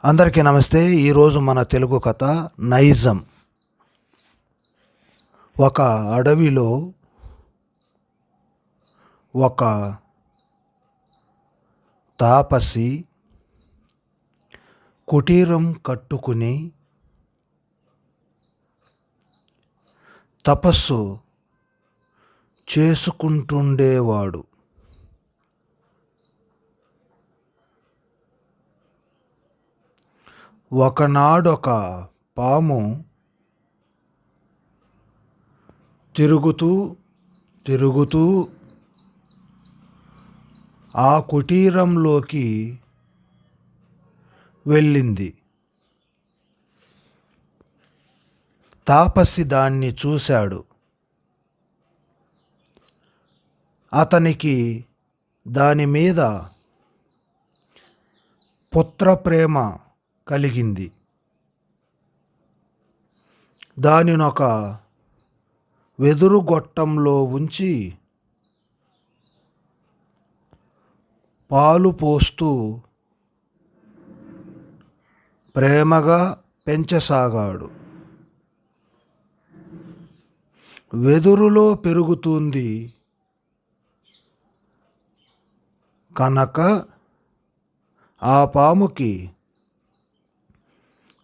అందరికీ నమస్తే. ఈరోజు మన తెలుగు కథ నైజం. ఒక అడవిలో ఒక తాపసి కుటీరం కట్టుకుని తపస్సు చేసుకుంటుండేవాడు. ఒకనాడొక పాము తిరుగుతూ ఆ కుటీరంలోకి వెళ్ళింది. తాపసి దాన్ని చూశాడు. అతనికి దాని మీద పుత్రప్రేమ కలిగింది. దానినొక వెదురు గొట్టంలో ఉంచి పాలు పోస్తూ ప్రేమగా పెంచసాగాడు. వెదురులో పెరుగుతుంది కనుక ఆ పాముకి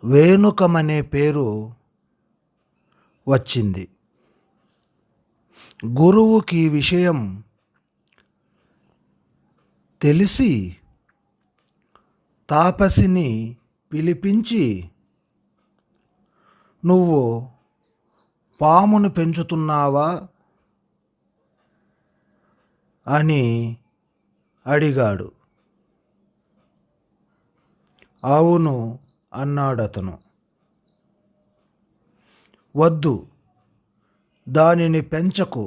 వేణుకమనే పేరు వచ్చింది. గురువుకి ఈ విషయం తెలిసి తాపసిని పిలిపించి, నువ్వు పామును పెంచుతున్నావా అని అడిగాడు. అవును అన్నాడతను. వద్దు, దానిని పెంచకు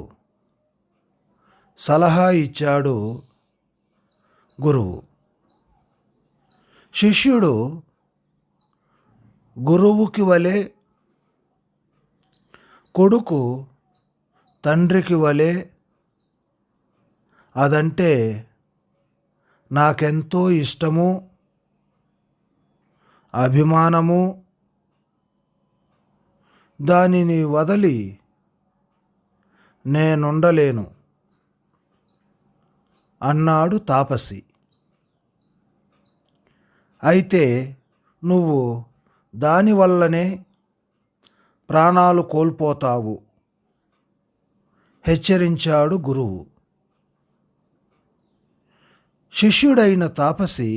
సలహా ఇచ్చాడు గురువు. శిష్యుడు గురువుకి వలె, కొడుకు తండ్రికి వలె, అదంటే నాకెంతో ఇష్టము, అభిమానము, దానిని వదలి నేనుండలేను అన్నాడు తాపసి. అయితే నువ్వు దానివల్లనే ప్రాణాలు కోల్పోతావు హెచ్చరించాడు గురువు. శిష్యుడైన తాపసి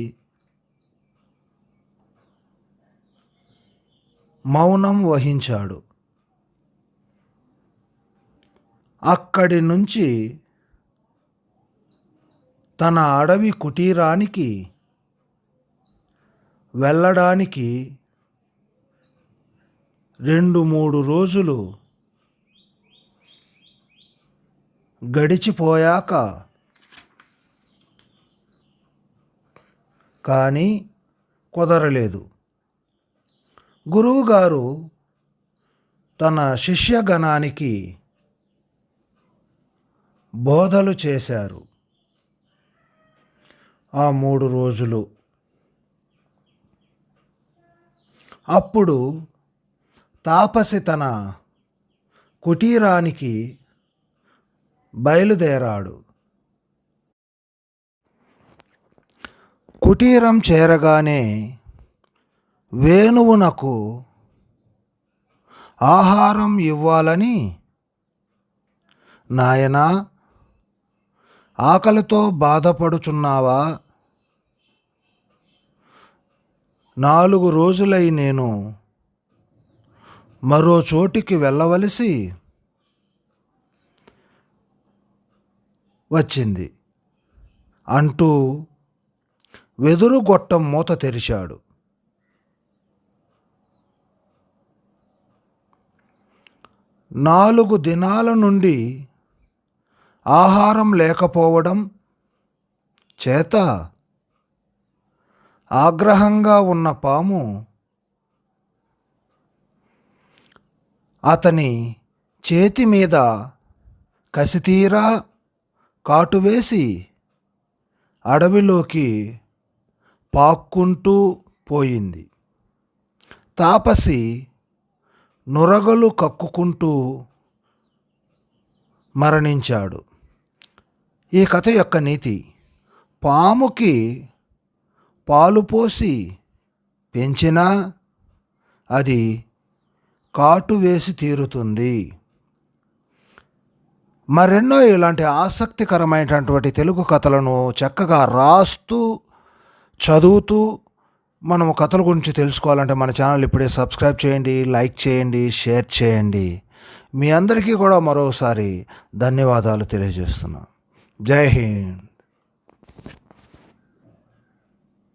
మౌనం వహించాడు. అక్కడి నుంచి తన అడవి కుటీరానికి వెళ్ళడానికి 2-3 రోజులు గడిచిపోయాక కానీ కుదరలేదు. గురువుగారు తన శిష్యగణానికి బోధలు చేశారు. ఆ 3 రోజులు. అప్పుడు తాపసి తన కుటీరానికి బయలుదేరాడు. కుటీరం చేరగానే వేణువునకు ఆహారం ఇవ్వాలని, నాయనా ఆకలితో బాధపడుచున్నావా? 4 రోజులై నేను మరో చోటికి వెళ్ళవలసి వచ్చింది అంటూ వెదురు గొట్టం మూత తెరిచాడు. నాలుగు దినాల నుండి ఆహారం లేకపోవడం చేత ఆగ్రహంగా ఉన్న పాము అతని చేతి మీద కసితీరా కాటువేసి అడవిలోకి పాక్కుంటూ పోయింది. తాపసి నురగలు కక్కుకుంటూ మరణించాడు. ఈ కథ యొక్క నీతి: పాముకి పాలు పోసి పెంచినా అది కాటు వేసి తీరుతుంది. మరెన్నో ఇలాంటి ఆసక్తికరమైనటువంటి తెలుగు కథలను చక్కగా రాస్తూ చదువుతూ మనము కథల గురించి తెలుసుకోవాలంటే మన ఛానల్ ఇప్పుడే సబ్స్క్రైబ్ చేయండి, లైక్ చేయండి, షేర్ చేయండి. మీ అందరికీ కూడా మరోసారి ధన్యవాదాలు తెలియజేస్తున్నాను. జై హింద్.